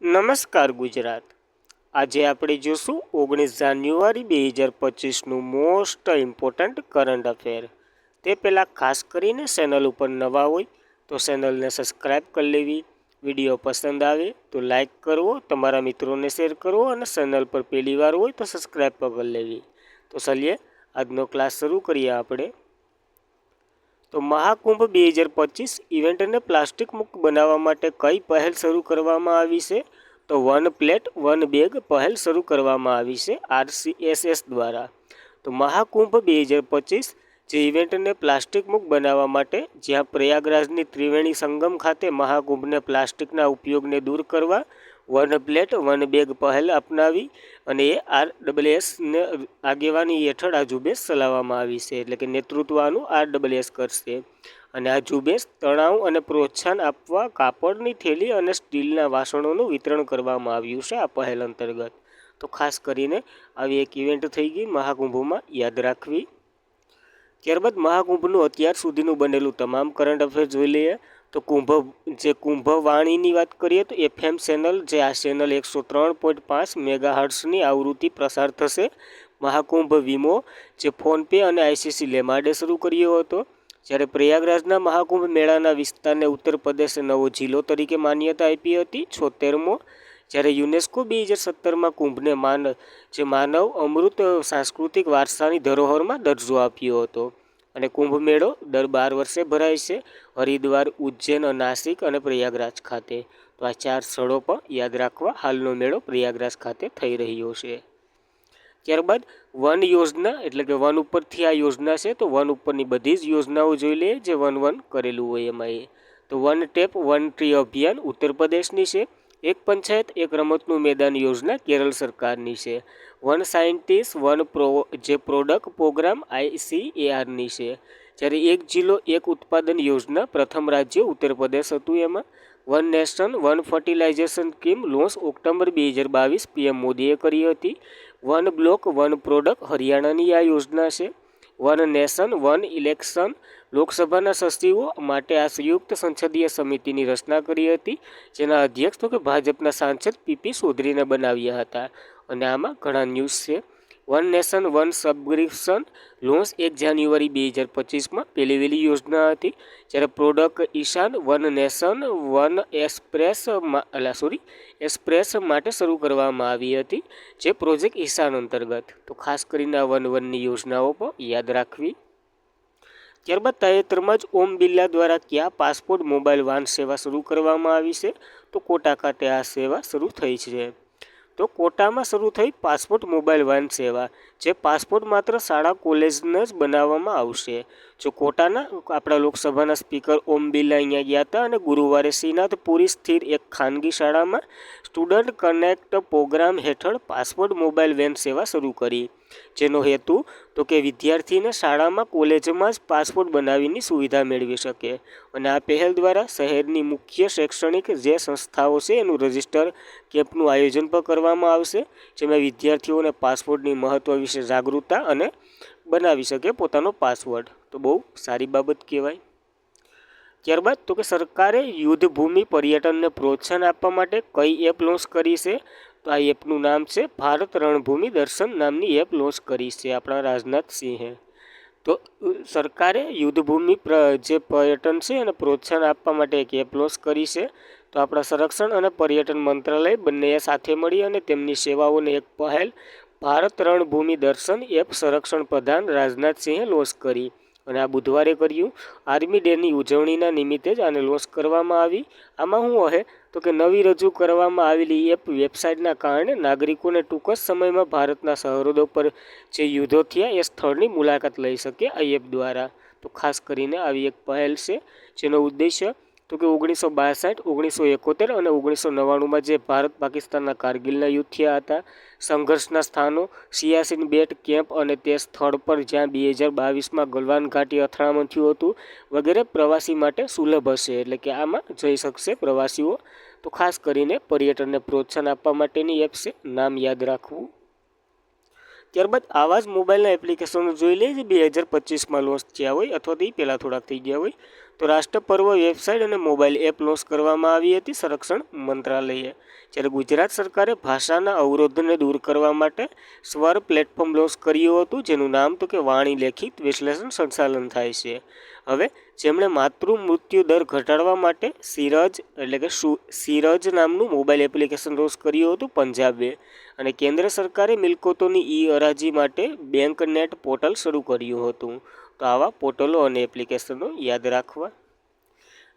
નમસ્કાર ગુજરાત। આજે આપણે જોશું 19 જાન્યુઆરી 2025નું મોસ્ટ ઇમ્પોર્ટન્ટ કરંટ અફેર। તે પહેલાં ખાસ કરીને ચેનલ ઉપર નવા હોય તો ચેનલને સબસ્ક્રાઈબ કરી લેવી, વિડીયો પસંદ આવે તો લાઇક કરવો, તમારા મિત્રોને શેર કરવો અને ચેનલ પર પહેલી વાર હોય તો સબસ્ક્રાઈબ પણ કરી લેવી। તો ચલીએ આજનો ક્લાસ શરૂ કરીએ આપણે। તો મહાકુંભ 2025 ઇવેન્ટને પ્લાસ્ટિક મુક્ત બનાવવા માટે કઈ પહેલ શરૂ કરવામાં આવી છે? તો વન પ્લેટ વન બેગ પહેલ શરૂ કરવામાં આવી છે RCSS દ્વારા। તો મહાકુંભ 2025 જે ઇવેન્ટને પ્લાસ્ટિક મુક્ત બનાવવા માટે, જ્યાં પ્રયાગરાજની ત્રિવેણી સંગમ ખાતે મહાકુંભને પ્લાસ્ટિકના ઉપયોગને દૂર કરવા વન પ્લેટ વન બેગ પહેલ અપનાવી અને એ RSS આગેવાની હેઠળ આ ઝુંબેશ ચલાવવામાં આવી છે, એટલે કે નેતૃત્વ આનું RSS કરશે। અને આ ઝુંબેશ તણાવ અને પ્રોત્સાહન આપવા કાપડની થેલી અને સ્ટીલના વાસણોનું વિતરણ કરવામાં આવ્યું છે આ પહેલ અંતર્ગત। તો ખાસ કરીને આવી એક ઇવેન્ટ થઈ ગઈ મહાકુંભમાં, યાદ રાખવી। ત્યારબાદ મહાકુંભનું અત્યાર સુધીનું બનેલું તમામ કરંટ અફેર જોઈ લઈએ। તો કુંભવાણીની વાત કરીએ તો FM ચેનલ, જે આ ચેનલ 103.5 મેગાહર્ટ્ઝની આવૃત્તિ પ્રસાર થશે। મહાકુંભ વીમો, જે ફોનપે અને ICC લેમાર્ડે શરૂ કર્યો હતો। જ્યારે પ્રયાગરાજના મહાકુંભ મેળાના વિસ્તારને ઉત્તર પ્રદેશે નવો જિલ્લો તરીકે માન્યતા આપી હતી 76મો। જ્યારે યુનેસ્કો 2017માં કુંભને માનવ અમૃત સાંસ્કૃતિક વારસાની ધરોહરમાં દરજ્જો આપ્યો હતો। અને કુંભ મેળો દર 12 વર્ષે ભરાય છે હરિદ્વાર, ઉજ્જૈન, નાસિક અને પ્રયાગરાજ ખાતે। તો આ 4 સ્થળો પણ યાદ રાખવા। હાલનો મેળો પ્રયાગરાજ ખાતે થઈ રહ્યો છે। ત્યારબાદ વન યોજના, એટલે કે વન ઉપરથી આ યોજના છે, તો વન ઉપરની બધી જ યોજનાઓ જોઈ લઈએ જે વન કરેલું હોય એમાં। તો વન ટેપ વન ટ્રી અભિયાન ઉત્તર પ્રદેશની છે। એક પંચાયત એક રમતનું મેદાન યોજના કેરળ સરકારની છે। વન સાયન્ટિસ્ટ વન જે પ્રોડક્ટ પ્રોગ્રામ ICARની છે। જ્યારે એક જિલ્લો એક ઉત્પાદન યોજના પ્રથમ રાજ્ય ઉત્તર પ્રદેશ હતું એમાં। One nation one fertilisation scheme launch October 2022 PM મોદીએ કરી હતી। વન બ્લોક વન પ્રોડક્ટ હરિયાણાની આ યોજના છે। વન નેશન વન ઇલેક્શન લોકસભાના સચિવો માટે આ સંયુક્ત સંસદીય સમિતિની રચના કરી હતી, જેના અધ્યક્ષ તો કે ભાજપના સાંસદ PP ચૌધરીને બનાવ્યા હતા। અને આમાં ઘણા ન્યૂઝ છે। One nation one subscription launch 1 જાન્યુઆરી 2025માં પહેલી વહેલી યોજના હતી। જ્યારે પ્રોડક્ટ ઈશાન વન નેશન વન એક્સપ્રેસ માટે શરૂ કરવામાં આવી હતી, જે પ્રોજેક્ટ ઈશાન અંતર્ગત। તો ખાસ કરીને આ વનની યોજનાઓ પણ યાદ રાખવી। ત્યારબાદ તાજેતરમાં જ ઓમ બિરલા દ્વારા કયા પાસપોર્ટ મોબાઈલ વાન સેવા શરૂ કરવામાં આવી છે? તો કોટા ખાતે આ સેવા શરૂ થઈ છે। તો કોટામાં શરૂ થઈ પાસપોર્ટ મોબાઈલ વાન સેવા, જે પાસપોર્ટ માત્ર શાળા કોલેજને જ બનાવવામાં આવશે। જો કોટાના આપણા લોકસભાના સ્પીકર ઓમ બિરલા અહીંયા ગયા હતા અને ગુરુવારે શ્રીનાથપુરી સ્થિત એક ખાનગી શાળામાં સ્ટુડન્ટ કનેક્ટ પ્રોગ્રામ હેઠળ પાસપોર્ટ મોબાઈલ વેન સેવા શરૂ કરી, જેનો હેતુ તો કે વિદ્યાર્થીને શાળામાં કોલેજમાં જ પાસપોર્ટ બનાવીની સુવિધા મેળવી શકે। અને આ પહેલ દ્વારા શહેરની મુખ્ય શૈક્ષણિક જે સંસ્થાઓ છે એનું રજિસ્ટર કેમ્પનું આયોજન પણ કરવામાં આવશે, જેમાં વિદ્યાર્થીઓને પાસપોર્ટની મહત્ત્વ વિશે જાગૃતતા અને બનાવી શકે પોતાનો પાસવર્ડ। તો બહુ સારી બાબત કહેવાય। ત્યારબાદ તો કે સરકારે યુદ્ધ ભૂમિ પર્યટનને પ્રોત્સાહન આપવા માટે કઈ એપ લોન્ચ કરી છે? તો આ એપનું નામ છે ભારત રણભૂમિ દર્શન નામની એપ લોન્ચ કરી છે આપણા રાજનાથ સિંહે। તો સરકારે યુદ્ધભૂમિ જે પર્યટન છે એને પ્રોત્સાહન આપવા માટે એક એપ લોન્ચ કરી છે। તો આપણા સંરક્ષણ અને પર્યટન મંત્રાલય બંનેએ સાથે મળી અને તેમની સેવાઓને એક પહેલ ભારત રણભૂમિ દર્શન એપ સંરક્ષણ પ્રધાન રાજનાથ સિંહે લોન્ચ કરી, અને આ બુધવારે કર્યું। આર્મી ડેની ઉજવણીના નિમિત્તે જ આને લોન્ચ કરવામાં આવી। આમાં શું હશે તો કે નવી રજૂ કરવામાં આવેલી એપ વેબસાઇટના કારણે નાગરિકોને ટૂંક જ સમયમાં ભારતના સરહદો પર જે યુદ્ધો થયા એ સ્થળની મુલાકાત લઈ શકે આ એપ દ્વારા। તો ખાસ કરીને આવી એક પહેલ છે, જેનો ઉદ્દેશ્ય તો કે 1962, 1971 અને 1999માં જે ભારત પાકિસ્તાનના કારગિલના યુદ્ધ થયા હતા, સંઘર્ષના સ્થાનો, સિયાચીન બેટ કેમ્પ અને તે સ્થળ પર જ્યાં 2022માં ગલવાન ઘાટી અથડામણ થયું હતું વગેરે પ્રવાસી માટે સુલભ હશે, એટલે કે આમાં જઈ શકશે પ્રવાસીઓ। તો ખાસ કરીને પર્યટનને પ્રોત્સાહન આપવા માટેની એપ છે, નામ યાદ રાખવું। ત્યારબાદ આવા જ મોબાઈલના એપ્લિકેશનો જોઈ લઈએ જે 2025માં લોન્ચ થયા હોય અથવા તો એ પહેલાં થોડાક થઈ ગયા હોય। તો રાષ્ટ્રપર્વ વેબસાઇટ અને મોબાઈલ એપ લોન્ચ કરવામાં આવી હતી સંરક્ષણ મંત્રાલયે. જ્યારે ગુજરાત સરકારે ભાષાના અવરોધને દૂર કરવા માટે સ્વર પ્લેટફોર્મ લોન્ચ કર્યું હતું, જેનું નામ તો કે વાણી લેખિત વિશ્લેષણ સંચાલન થાય છે. હવે જેમણે માતૃ મૃત્યુ દર ઘટાડવા માટે સિરજ નામનું મોબાઈલ એપ્લિકેશન લોન્ચ કર્યું હતું પંજાબે. અને કેન્દ્ર સરકારે મિલકતોની હરાજી માટે બેંક નેટ પોર્ટલ શરૂ કર્યું હતું. તો આવા પોર્ટલો અને એપ્લિકેશનો યાદ રાખવા.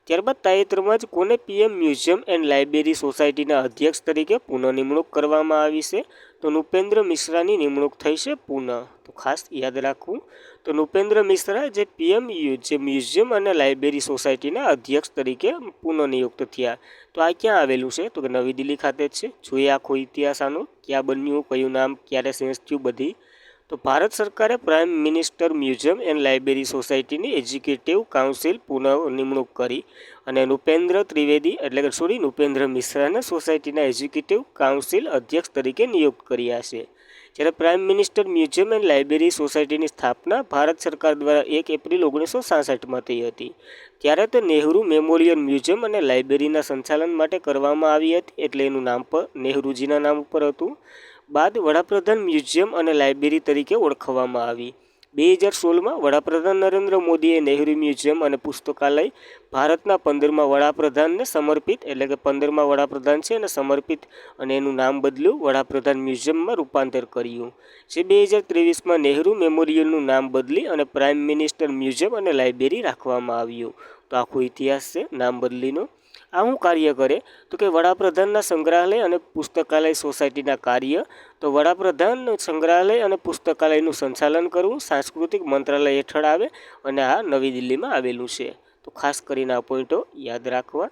ત્યારબાદ તાજેતરમાં જ કોને પીએમ મ્યુઝિયમ એન્ડ લાઇબ્રેરી સોસાયટીના અધ્યક્ષ તરીકે પુનઃનિમણૂક કરવામાં આવી છે? તો નૃપેન્દ્ર મિશ્રાની નિમણૂક થઈ છે પુનઃ. તો ખાસ યાદ રાખવું. તો નૃપેન્દ્ર મિશ્રા જે પીએમ મ્યુઝિયમ અને લાઇબ્રેરી સોસાયટીના અધ્યક્ષ તરીકે પુનઃનિયુક્ત થયા. તો આ ક્યાં આવેલું છે? તો કે નવી દિલ્હી ખાતે જ છે. જોઈએ આખો ઇતિહાસ આનો, ક્યાં બન્યું, કયું નામ, ક્યારે ચેન્જ થયું, બધી. તો ભારત સરકારે prime minister museum and library સોસાયટીની એક્ઝિક્યુટિવ કાઉન્સિલ પુનઃ નિમણૂક કરી અને નૃપેન્દ્ર મિશ્રાને સોસાયટીના એક્ઝિક્યુટિવ કાઉન્સિલ અધ્યક્ષ તરીકે નિયુક્ત કર્યા છે. જ્યારે prime minister museum and library સોસાયટીની સ્થાપના ભારત સરકાર દ્વારા 1 એપ્રિલ 1966માં થઈ હતી. ત્યારે તે નહેરુ મેમોરિયલ મ્યુઝિયમ અને લાઇબ્રેરીના સંચાલન માટે કરવામાં આવી હતી, એટલે એનું નામ પણ નહેરુજીના નામ ઉપર હતું. બાદ વડાપ્રધાન મ્યુઝિયમ અને લાઇબ્રેરી તરીકે ઓળખવામાં આવી. 2016માં વડાપ્રધાન નરેન્દ્ર મોદીએ નહેરુ મ્યુઝિયમ અને પુસ્તકાલય ભારતના 15મા વડાપ્રધાનને સમર્પિત, એટલે કે 15મા વડાપ્રધાન છે અને સમર્પિત, અને એનું નામ બદલ્યું વડાપ્રધાન મ્યુઝિયમમાં રૂપાંતર કર્યું. જે 2023માં નહેરુ મેમોરિયલનું નામ બદલી અને પ્રાઇમ મિનિસ્ટર મ્યુઝિયમ અને લાઇબ્રેરી રાખવામાં આવ્યું. તો આખો ઇતિહાસ છે નામ બદલીનો. આ શું કાર્ય કરે? તો કે વડાપ્રધાનના સંગ્રહાલય અને પુસ્તકાલય સોસાયટીના કાર્ય. તો વડાપ્રધાન સંગ્રહાલય અને પુસ્તકાલયનું સંચાલન કરવું સાંસ્કૃતિક મંત્રાલય હેઠળ આવે અને આ નવી દિલ્હીમાં આવેલું છે. તો ખાસ કરીને આ પોઈન્ટો યાદ રાખવા.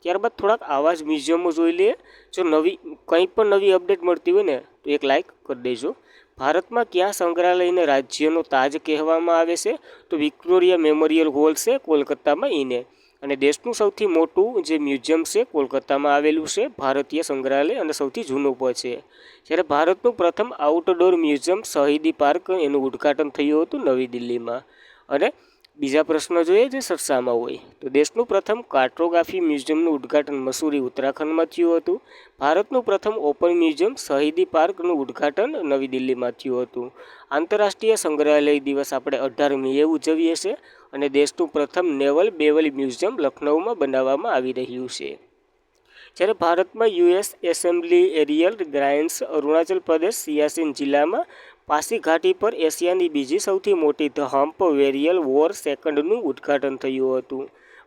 ત્યારબાદ થોડાક આવા જ મ્યુઝિયમો જોઈ લઈએ. જો કંઈ પણ નવી અપડેટ મળતી હોય ને તો એક લાઇક કરી દેજો. ભારતમાં કયા સંગ્રહાલયને રાજ્યનો તાજ કહેવામાં આવે છે? તો વિક્ટોરિયા મેમોરિયલ હોલ છે કોલકાતામાં એને. અને દેશનું સૌથી મોટું જે મ્યુઝિયમ છે કોલકાતામાં આવેલું છે ભારતીય સંગ્રહાલય અને સૌથી જૂનું પણ છે. જ્યારે ભારતનું પ્રથમ આઉટડોર મ્યુઝિયમ શહીદી પાર્ક એનું ઉદ્ઘાટન થયું હતું નવી દિલ્હીમાં. અને બીજા પ્રશ્ન જોઈએ જે ચર્ચામાં હોય તો દેશનું પ્રથમ કાર્ટોગ્રાફી મ્યુઝિયમનું ઉદ્ઘાટન મસૂરી ઉત્તરાખંડમાં થયું હતું. ભારતનું પ્રથમ ઓપન મ્યુઝિયમ શહીદી પાર્કનું ઉદ્ઘાટન નવી દિલ્હીમાં થયું હતું. આંતરરાષ્ટ્રીય સંગ્રહાલય દિવસ આપણે 18 મીએ ઉજવીએ છીએ અને દેશનું પ્રથમ નેવલ બેવલ મ્યુઝિયમ લખનૌમાં બનાવવામાં આવી રહ્યું છે. જ્યારે ભારતમાં US assembly aerial grants Arunachal Pradesh Siachen જિલ્લામાં પાસી ઘાટી પર એશિયાની બીજી સૌથી મોટી ધ હમ્પ વેરિયલ વોર સેકન્ડનું ઉદ્ઘાટન થયું હતું.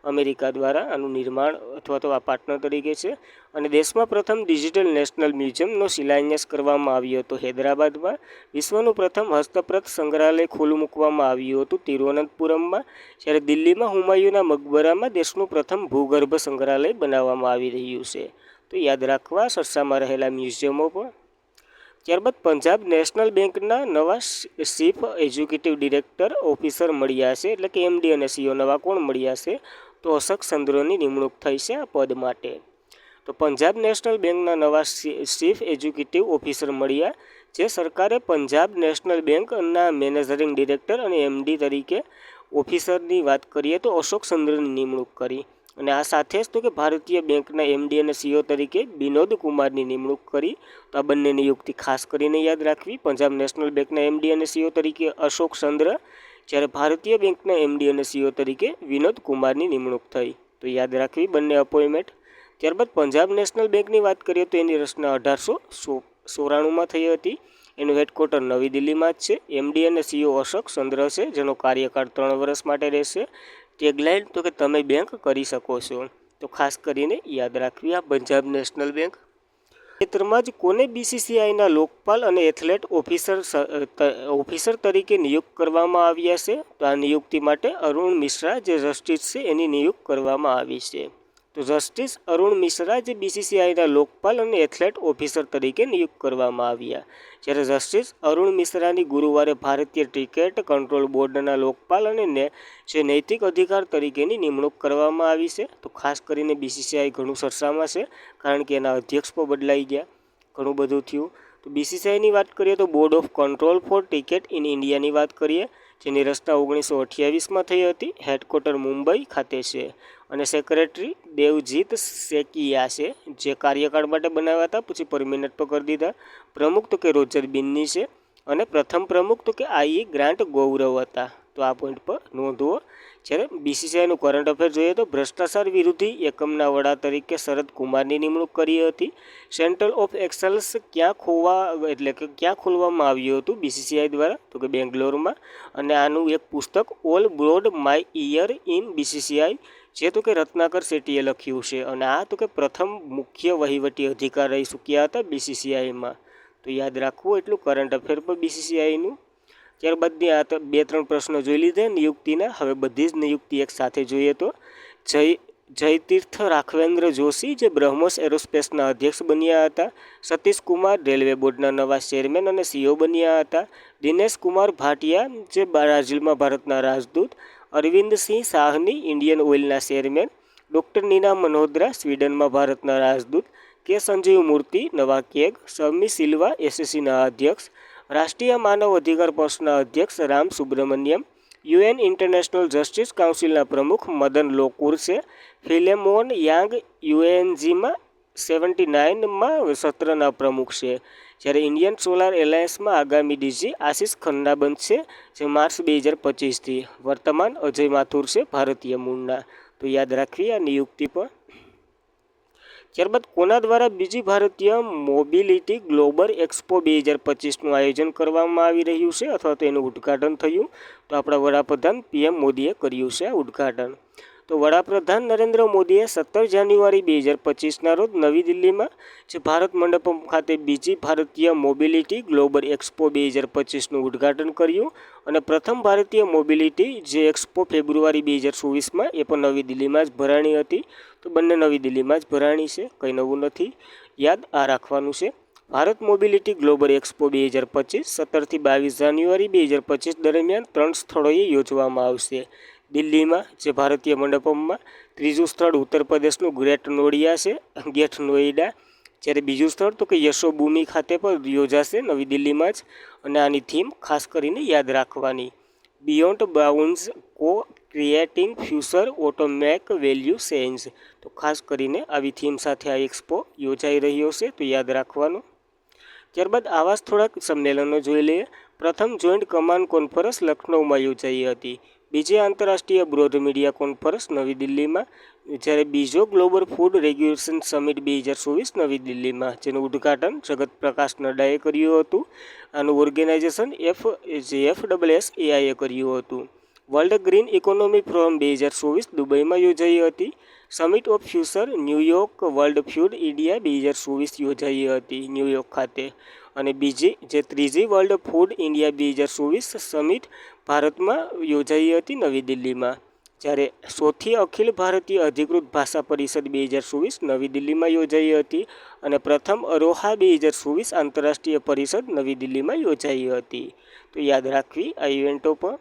અમેરિકા દ્વારા આનું નિર્માણ અથવા તો આ પાર્ટનર તરીકે છે. અને દેશમાં પ્રથમ ડિજિટલ નેશનલ મ્યુઝિયમનો શિલાન્યાસ કરવામાં આવ્યો હતો હૈદરાબાદમાં. વિશ્વનું પ્રથમ હસ્તપ્રત સંગ્રહાલય ખુલ્લું મૂકવામાં આવ્યું હતું તિરુવનંતપુરમમાં. જ્યારે દિલ્હીમાં હુમાયુના મકબરામાં દેશનું પ્રથમ ભૂગર્ભ સંગ્રહાલય બનાવવામાં આવી રહ્યું છે. તો યાદ રાખવા સરસામાં રહેલા મ્યુઝિયમો પણ. ત્યારબાદ પંજાબ નેશનલ બેંકના નવા ચીફ એક્ઝિક્યુટિવ ડિરેક્ટર ઓફિસર મળ્યા છે, એટલે કે એમડી અને સીઓ નવા કોણ મળ્યા છે? તો અશોક ચંદ્રની નિમણૂક થઈ છે આ પદ માટે. તો પંજાબ નેશનલ બેંકના નવા ચીફ એક્ઝિક્યુટિવ ઓફિસર મળ્યા. જે સરકારે પંજાબ નેશનલ બેંકના મેનેજિંગ ડિરેક્ટર અને એમડી તરીકે ઓફિસરની વાત કરીએ તો અશોક ચંદ્રની નિમણૂક કરી. અને આ સાથે જ તો કે ભારતીય બેંકના એમડી અને સીઓ તરીકે વિનોદ કુમારની નિમણૂક કરી. તો આ બંને નિયુક્તિ ખાસ કરીને યાદ રાખવી. પંજાબ નેશનલ બેંકના એમડી અને સીઓ તરીકે અશોક ચંદ્ર, જ્યારે ભારતીય બેંકના એમડી અને સીઓ તરીકે વિનોદ કુમારની નિમણૂક થઈ. તો યાદ રાખવી બંને અપોઇન્ટમેન્ટ. ત્યારબાદ પંજાબ નેશનલ બેંકની વાત કરીએ તો એની રચના 1894માં થઈ હતી. એનું હેડક્વાર્ટર નવી દિલ્હીમાં જ છે. એમડી અને સીઓ અશોક ચંદ્ર છે, જેનો કાર્યકાળ 3 વર્ષ માટે રહેશે. ટેગલાઇન તો કે તમે બેંક કરી શકો છો. તો ખાસ કરીને યાદ રાખવી આ પંજાબ નેશનલ બેંક. ક્ષેત્રમાં જ કોને બીસીસીઆઈના લોકપાલ અને એથ્લેટ ઓફિસર તરીકે નિયુક્ત કરવામાં આવ્યા છે? તો આ નિયુક્તિ માટે અરુણ મિશ્રા જે જસ્ટિસ છે એની નિયુક્ત કરવામાં આવી છે. તો જસ્ટિસ અરુણ મિશ્રા જે બીસીસીઆઈના લોકપાલ અને એથ્લેટ ઓફિસર તરીકે નિયુક્ત કરવામાં આવ્યા. જ્યારે જસ્ટિસ અરુણ મિશ્રાની ગુરુવારે ભારતીય ક્રિકેટ કંટ્રોલ બોર્ડના લોકપાલ અને જે નૈતિક અધિકાર તરીકેની નિમણૂક કરવામાં આવી છે. તો ખાસ કરીને બીસીસીઆઈ ઘણું ચર્ચામાં છે, કારણ કે એના અધ્યક્ષ પણ બદલાઈ ગયા, ઘણું બધું થયું. તો બીસીસીઆઈની વાત કરીએ તો board of control for cricket in ઇન્ડિયાની વાત કરીએ જેની રચના 1928માં થઈ હતી. હેડક્વાર્ટર મુંબઈ ખાતે છે અને સેક્રેટરી દેવજીત સેકિયા છે, જે કાર્યકાળ માટે બનાવ્યા હતા, પછી પરમિનન્ટ પર કરી દીધા. પ્રમુખ તો કે રોજર બિન્ની છે અને પ્રથમ પ્રમુખ તો કે આઈ ગ્રાન્ટ ગૌરવ હતા. તો આ પોઈન્ટ પર નોંધવો. જ્યારે બીસીસીઆઈનું કરંટ અફેર જોઈએ તો ભ્રષ્ટાચાર વિરોધી એકમના વડા તરીકે શરદ કુમારની નિમણૂક કરી હતી. સેન્ટર ઓફ એક્સલન્સ ક્યાં ખોલવામાં આવ્યું હતું બીસીસીઆઈ દ્વારા, તો કે બેંગ્લોરમાં. અને આનું એક પુસ્તક all broad my year in BCCI, જે તો કે રત્નાકર શેટ્ટીએ લખ્યું છે. અને આ તો કે પ્રથમ મુખ્ય વહીવટી અધિકાર રહી ચૂક્યા હતા બીસીસીઆઈમાં. તો યાદ રાખવું એટલું કરંટ અફેર પર બીસીસીઆઈનું. ત્યારબાદની આ 2-3 પ્રશ્નો જોઈ લીધા નિયુક્તિના. હવે બધી જ નિયુક્તિ એક સાથે જોઈએ તો જયતીર્થ રાઘવેન્દ્ર જોશી, જે બ્રહ્મોસ એરોસ્પેસના અધ્યક્ષ બન્યા હતા. સતીશ કુમાર રેલવે બોર્ડના નવા ચેરમેન અને સીઓ બન્યા હતા. દિનેશ કુમાર ભાટિયા, જે બ્રાઝિલમાં ભારતના રાજદૂત. અરવિંદસિંહ સાહની, ઇન્ડિયન ઓઇલના ચેરમેન. ડૉક્ટર નીના મલ્હોત્રા, સ્વીડનમાં ભારતના રાજદૂત. કે સંજીવ મૂર્તિ, નવા કેગ. સમી સિલ્વા, એસએસસીના અધ્યક્ષ. રાષ્ટ્રીય માનવ અધિકાર પક્ષના અધ્યક્ષ Ram Subramaniam. UN international justice કાઉન્સિલના પ્રમુખ મદન લોકુર છે. ફિલેમોન યાંગ યુએનજીમાં 79માં સત્રના પ્રમુખ છે. જ્યારે ઇન્ડિયન સોલાર એલાયન્સમાં આગામી ડીજી આશિષ ખન્ના બનશે, જે માર્ચ 2025થી. વર્તમાન અજય માથુર છે, ભારતીય મૂળના. તો યાદ રાખવી આ નિયુક્તિ પર. ત્યારબાદ કોના દ્વારા બીજી ભારતીય મોબિલિટી ગ્લોબલ એક્સપો 2025નું આયોજન કરવામાં આવી રહ્યું છે અથવા તો એનું ઉદ્ઘાટન થયું? તો આપણા વડાપ્રધાન પીએમ મોદીએ કર્યું છે ઉદ્ઘાટન. તો વડાપ્રધાન નરેન્દ્ર મોદીએ 17 જાન્યુઆરી 2025ના રોજ નવી દિલ્હીમાં જે ભારત મંડપમ ખાતે બીજી ભારતીય મોબિલિટી ગ્લોબલ એક્સપો 2025નું ઉદ્ઘાટન કર્યું. અને પ્રથમ ભારતીય મોબિલિટી જે એક્સપો ફેબ્રુઆરી 2024માં એ પણ નવી દિલ્હીમાં જ ભરાણી હતી. તો બંને નવી દિલ્હીમાં જ ભરાણી છે, કંઈ નવું નથી. યાદ આ રાખવાનું છે. ભારત મોબિલિટી ગ્લોબલ એક્સપો 2025 17થી 22 જાન્યુઆરી 2025 દરમિયાન 3 સ્થળોએ યોજવામાં આવશે. દિલ્હીમાં જે ભારતીય મંડપમમાં. ત્રીજું સ્થળ ઉત્તર પ્રદેશનું ગેટ નોઈડા. જ્યારે બીજું સ્થળ તો કે યશોભૂમિ ખાતે પણ યોજાશે નવી દિલ્હીમાં જ. અને આની થીમ ખાસ કરીને યાદ રાખવાની, બિયોન્ડ બાઉન્ડ્સ કો ક્રિએટિંગ ફ્યુચર ઓટોમેક વેલ્યુ ચેન્જ. તો ખાસ કરીને આવી થીમ સાથે આ એક્સપો યોજાઈ રહ્યો છે, તો યાદ રાખવાનું. ત્યારબાદ આવા જ થોડાક સંમેલનો જોઈ લઈએ. પ્રથમ જોઈન્ટ કમાન્ડ કોન્ફરન્સ લખનૌમાં યોજાઈ હતી. બીજી આંતરરાષ્ટ્રીય બ્રોડ મીડિયા કોન્ફરન્સ નવી દિલ્હીમાં. જ્યારે બીજો ગ્લોબલ ફૂડ રેગ્યુલેશન સમિટ 2024 નવી દિલ્હીમાં, જેનું ઉદ્ઘાટન જગત પ્રકાશ નડ્ડાએ કર્યું હતું. આનું ઓર્ગેનાઇઝેશન FSSAIએ કર્યું હતું. વર્લ્ડ ગ્રીન ઇકોનોમી ફોરમ 2024 દુબઈમાં યોજાઈ હતી. Summit of future New York world food India 2024 યોજાઈ હતી ન્યૂયોર્ક ખાતે. અને ત્રીજી વર્લ્ડ ફૂડ ઇન્ડિયા 2024 સમિટ ભારતમાં યોજાઈ હતી નવી દિલ્હીમાં. જ્યારે ચોથી અખિલ ભારતીય અધિકૃત ભાષા પરિષદ 2024 નવી દિલ્હીમાં યોજાઈ હતી. અને પ્રથમ અરોહા 2024 આંતરરાષ્ટ્રીય પરિષદ નવી દિલ્હીમાં યોજાઈ હતી. તો યાદ રાખવી આ ઇવેન્ટો પણ.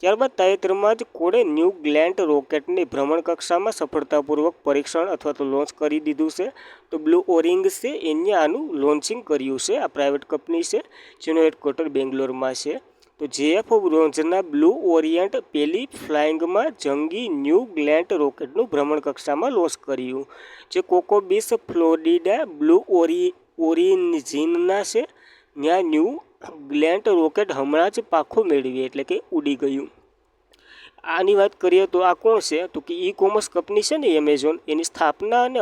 ત્યારબાદ તાજેતરમાં જ કોડે ન્યૂ ગ્લેન્ટ રોકેટની ભ્રમણકક્ષામાં સફળતાપૂર્વક પરીક્ષણ અથવા તો લોન્ચ કરી દીધું છે. તો બ્લુ ઓરિંગ્સ છે એને આનું લોન્ચિંગ કર્યું છે. આ પ્રાઇવેટ કંપની છે જેનો હેડક્વાર્ટર બેંગ્લોરમાં છે. તો જેએફ બ્રોન્ઝના બ્લુ ઓરિયન્ટ પહેલી ફ્લાઇંગમાં જંગી ન્યૂ ગ્લેન્ટ રોકેટનું ભ્રમણકક્ષામાં લોન્ચ કર્યું. જે કોકોબીસ ફ્લોરિડા બ્લુ ઓરિજિનના છે. ત્યાં ન્યૂ ગ્લેન્ટ રોકેટ હમણાં જ પાખું મેળવી એટલે કે ઉડી ગયું. આની વાત કરીએ તો આ કોણ છે? તો કે ઈ કોમર્સ કંપની છે ને એમેઝોન, એની સ્થાપના અને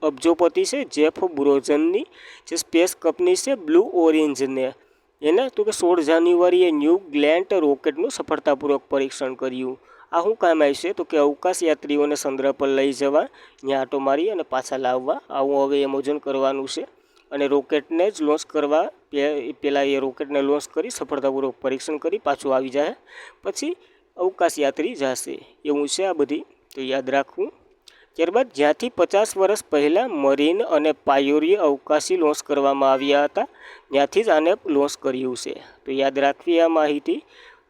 અબજોપતિ છે જેફ બ્રોઝનની. જે સ્પેસ કંપની છે બ્લુ ઓરિજિનને એને તો કે 16 જાન્યુઆરીએ ન્યૂ ગ્લેન્ટ રોકેટનું સફળતાપૂર્વક પરીક્ષણ કર્યું. આ શું કામ આવશે? તો કે અવકાશ યાત્રીઓને ચંદ્ર પર લઈ જવા, ત્યાં આંટો મારી અને પાછા લાવવા, આવું હવે એમેઝોન કરવાનું છે. અને રોકેટને જ લોન્ચ કરવા પહેલાં એ રોકેટને લોન્ચ કરી સફળતાપૂર્વક પરીક્ષણ કરી પાછું આવી જાય, પછી અવકાશ યાત્રી જશે, એવું છે આ બધી. તો યાદ રાખવું. ત્યારબાદ જ્યાંથી 50 વર્ષ પહેલાં મરીન અને પાયોરીય અવકાશી લોન્ચ કરવામાં આવ્યા હતા, ત્યાંથી જ આને લોન્ચ કર્યું છે. તો યાદ રાખવી આ માહિતી.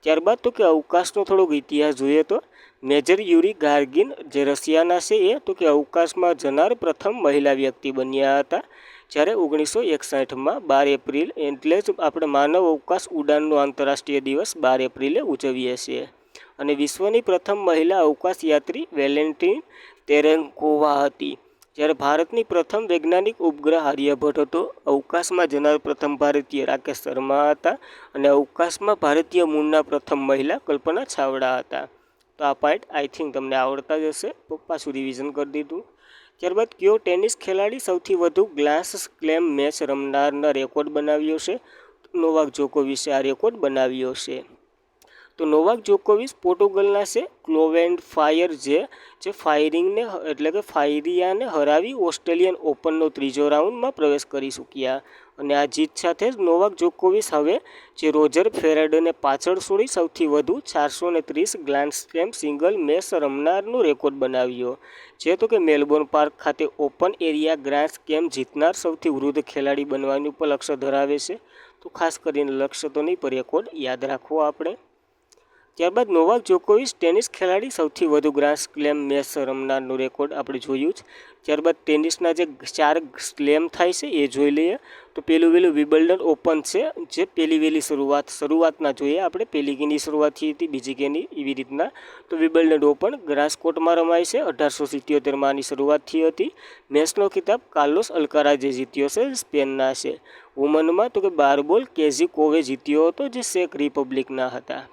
ત્યારબાદ તો કે અવકાશનો થોડોક ઇતિહાસ જોઈએ તો મેજર યુરી ગાર્ગિન જે રશિયાના છે એ તો કે અવકાશમાં જનાર પ્રથમ મહિલા વ્યક્તિ બન્યા હતા. જ્યારે 1961માં 12 એપ્રિલ એટલે જ આપણે માનવ અવકાશ ઉડાનનો આંતરરાષ્ટ્રીય દિવસ 12 એપ્રિલે ઉજવીએ છીએ. અને વિશ્વની પ્રથમ મહિલા અવકાશ યાત્રી વેલેન્ટિન તેરેન્કોવા હતી. જ્યારે ભારતની પ્રથમ વૈજ્ઞાનિક ઉપગ્રહ આર્યભટ્ટ હતો. અવકાશમાં જનાર પ્રથમ ભારતીય રાકેશ શર્મા હતા. અને અવકાશમાં ભારતીય મૂળના પ્રથમ મહિલા કલ્પના ચાવડા હતા. તો આ પોઈન્ટ આઈ થિંક તમને આવડતા જ હશે, તો પાછું રિવિઝન કરી દીધું. ત્યારબાદ કયો ટેનિસ ખેલાડી સૌથી વધુ ગ્રાન્ડ સ્લેમ મેચ રમનારના રેકોર્ડ બનાવ્યો છે? નોવાક જોકોવિચે આ રેકોર્ડ બનાવ્યો છે. તો નોવાક જોકોવિચ પોર્ટુગલના છે. ક્લોવેન્ડ ફાયર જે ફાયરિંગને એટલે કે ફાયરિયાને હરાવી ઓસ્ટ્રેલિયન ઓપનનો ત્રીજો રાઉન્ડમાં પ્રવેશ કરી ચૂક્યા. અને આ જીત સાથે જ નોવાક જોકોવિચ હવે જે રોજર ફેડરરને પાછળ છોડી સૌથી વધુ 430 ગ્રાન્ડ સ્લેમ સિંગલ મેચ રમનારનો રેકોર્ડ બનાવ્યો છે. તો કે મેલબોર્ન પાર્ક ખાતે ઓપન એરિયા ગ્રાન્ડ સ્લેમ જીતનાર સૌથી વૃદ્ધ ખેલાડી બનવાનું પણ લક્ષ્ય ધરાવે છે. તો ખાસ કરીને લક્ષ્ય તો નહીં, પણ રેકોર્ડ યાદ રાખવો આપણે. ત્યારબાદ નોવાક જોકોવિચ ટેનિસ ખેલાડી સૌથી વધુ ગ્રાન્ડ સ્લેમ મેચ રમનારનો રેકોર્ડ આપણે જોયું જ. ત્યારબાદ ટેનિસના જે 4 સ્લેમ થાય છે એ જોઈ લઈએ. તો પહેલું વિમ્બલ્ડન ઓપન છે, જે પહેલી શરૂઆતના જોઈએ આપણે. પહેલી કેની શરૂઆત થઈ હતી, બીજી કેની, એવી રીતના. તો વિમ્બલ્ડન ઓપન ગ્રાસકોટમાં રમાય છે. 1877માં આની શરૂઆત થઈ હતી. મેચનો ખિતાબ કાર્લોસ અલ્કારાઝે જીત્યો છે, સ્પેનના છે. વુમનમાં તો કે બાર્બોલ કેઝિકોવે જીત્યો હતો, જે ચેક રિપબ્લિકના હતા.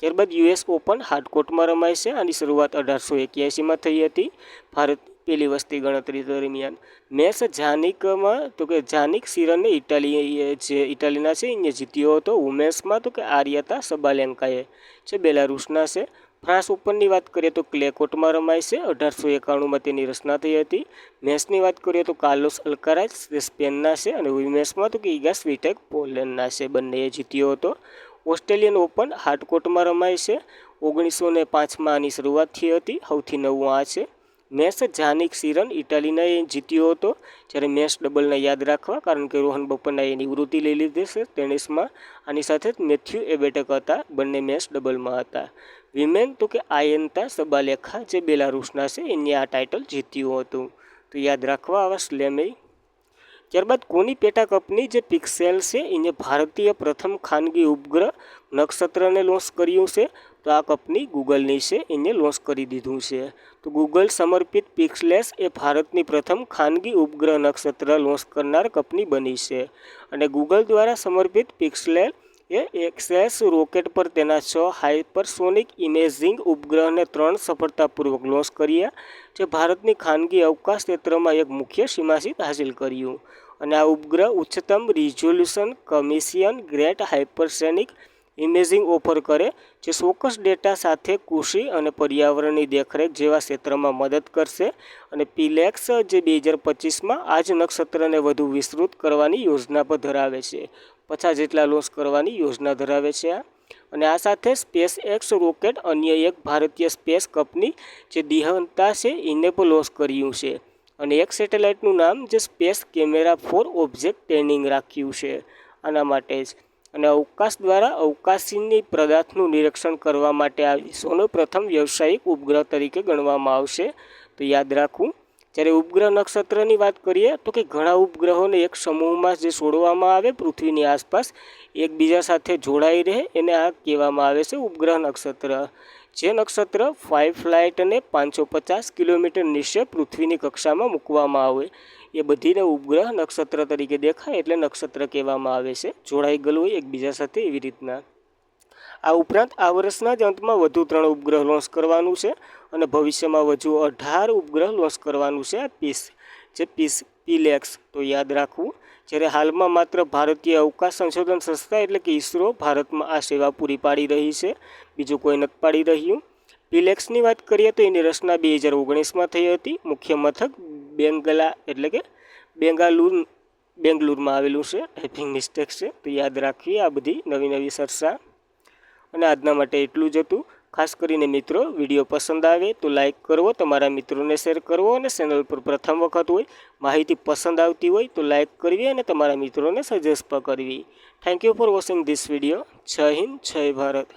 ત્યારબાદ યુએસ ઓપન હાર્ડકોર્ટમાં રમાય છે. આની શરૂઆત 1881માં થઈ હતી, ભારત પહેલી વસ્તી ગણતરી દરમિયાન. મેચ જાનિકમાં તો કે જાનિક સિરને ઇટાલીના છે એને જીત્યો હતો. વુમેન્સમાં તો કે આર્યતા સબાલેન્કાએ છે, બેલારુસના છે. ફ્રાન્સ ઓપનની વાત કરીએ તો ક્લે કોર્ટમાં રમાય છે. 1891માં તેની રચના થઈ હતી. મેચની વાત કરીએ તો કાર્લોસ અલ્કારાઝ સ્પેનના છે. અને વુમેન્સમાં તો કે ઇગા સ્વિટેક પોલેન્ડના છે, બંનેએ જીત્યો હતો. ઓસ્ટ્રેલિયન ઓપન હાર્ડકોર્ટમાં રમાય છે. 1905માં આની શરૂઆત થઈ હતી. સૌથી નવું આ છે. મેચ જાનિક સિરન ઇટાલીનાએ જીત્યો હતો. જ્યારે મેચ ડબલને યાદ રાખવા, કારણ કે રોહન બોપન્નાએ નિવૃત્તિ લઈ લીધી છે ટેનિસમાં. આની સાથે જ મેથ્યુ એબેટક હતા, બંને મેચ ડબલમાં હતા. વિમેન તો કે આયન્તા સબાલેખા જે બેલારુસના છે, એને આ ટાઇટલ જીત્યું હતું. તો યાદ રાખવા આવા સ્લેમે. ત્યારબાદ કોની પેટા કંપની જે પિક્સેલ છે એને ભારતીય પ્રથમ ખાનગી ઉપગ્રહ નક્ષત્રને લોન્ચ કર્યું છે? તો આ કંપની ગૂગલની છે, એને લોન્ચ કરી દીધું છે. તો ગૂગલ સમર્પિત પિક્સેલ્સ એ ભારતની પ્રથમ ખાનગી ઉપગ્રહ નક્ષત્ર લોન્ચ કરનાર કંપની બની છે. અને ગૂગલ દ્વારા સમર્પિત પિક્સેલ એ એક્સએસ રોકેટ પર તેના 6 હાઇપરસોનિક ઇમેજિંગ ઉપગ્રહને 3 સફળતાપૂર્વક લોન્ચ કર્યા, જે ભારતની ખાનગી અવકાશ ક્ષેત્રમાં એક મુખ્ય સીમાસિત હાંસિલ કર્યું. અને આ ઉપગ્રહ ઉચ્ચતમ resolution commission great hypersonic imaging offer કરે, જે ચોક્કસ ડેટા સાથે કૃષિ અને પર્યાવરણની દેખરેખ જેવા ક્ષેત્રમાં મદદ કરશે. અને પીલેક્સ જે 2025માં આ જ નક્ષત્રને વધુ વિસ્તૃત કરવાની યોજના પર ધરાવે છે. 50 જેટલા લોન્ચ કરવાની યોજના ધરાવે છે આ. અને આ સાથે સ્પેસ એક્સ રોકેટ અન્ય એક ભારતીય સ્પેસ કંપની જે દિહંતા છે એને પણ લોન્ચ કર્યું છે. અને એક સેટેલાઇટનું નામ જે space camera for object training રાખ્યું છે આના માટે જ. અને અવકાશ દ્વારા અવકાશની પદાર્થનું નિરીક્ષણ કરવા માટે આ વિશ્વનો પ્રથમ વ્યવસાયિક ઉપગ્રહ તરીકે ગણવામાં આવશે. તો યાદ રાખવું. જ્યારે ઉપગ્રહ નક્ષત્રની વાત કરીએ તો કે ઘણા ઉપગ્રહોને એક સમૂહમાં જે છોડવામાં આવે પૃથ્વીની આસપાસ એકબીજા સાથે જોડાઈ રહે, એને આ કહેવામાં આવે છે ઉપગ્રહ નક્ષત્ર. જે નક્ષત્ર 5 ફ્લાઇટ અને 550 કિલોમીટર નીચે પૃથ્વીની કક્ષામાં મૂકવામાં આવે એ બધીને ઉપગ્રહ નક્ષત્ર તરીકે દેખાય એટલે નક્ષત્ર કહેવામાં આવે છે. જોડાઈ ગયેલું હોય એકબીજા સાથે એવી રીતના. આ ઉપરાંત આ વર્ષના જ અંતમાં વધુ 3 ઉપગ્રહ લોન્ચ કરવાનું છે. અને ભવિષ્યમાં વધુ 18 ઉપગ્રહ લોન્ચ કરવાનું છે આ પીલેક્સ. તો યાદ રાખવું. જ્યારે હાલમાં માત્ર ભારતીય અવકાશ સંશોધન સંસ્થા એટલે કે ઇસરો ભારતમાં આ સેવા પૂરી પાડી રહી છે, બીજું કોઈ નથી પાડી રહ્યું. પીલેક્સની વાત કરીએ તો એની રચના 2019માં થઈ હતી. મુખ્ય મથક બેંગલા એટલે કે બેંગલુરમાં આવેલું છે. ટાઈપિંગ મિસ્ટેક છે, તો યાદ રાખવી આ બધી નવી ચર્ચા. અને આજના માટે એટલું જ હતું. ખાસ કરીને મિત્રો, વિડીયો પસંદ આવે તો લાઇક કરવો, તમારા મિત્રોને શેર કરવો, અને ચેનલ પર પ્રથમ વખત હોય, માહિતી પસંદ આવતી હોય તો લાઇક કરવી અને તમારા મિત્રોને સજેસ્ટ કરવી. Thank you for watching this video. જય હિન્દ, જય ભારત.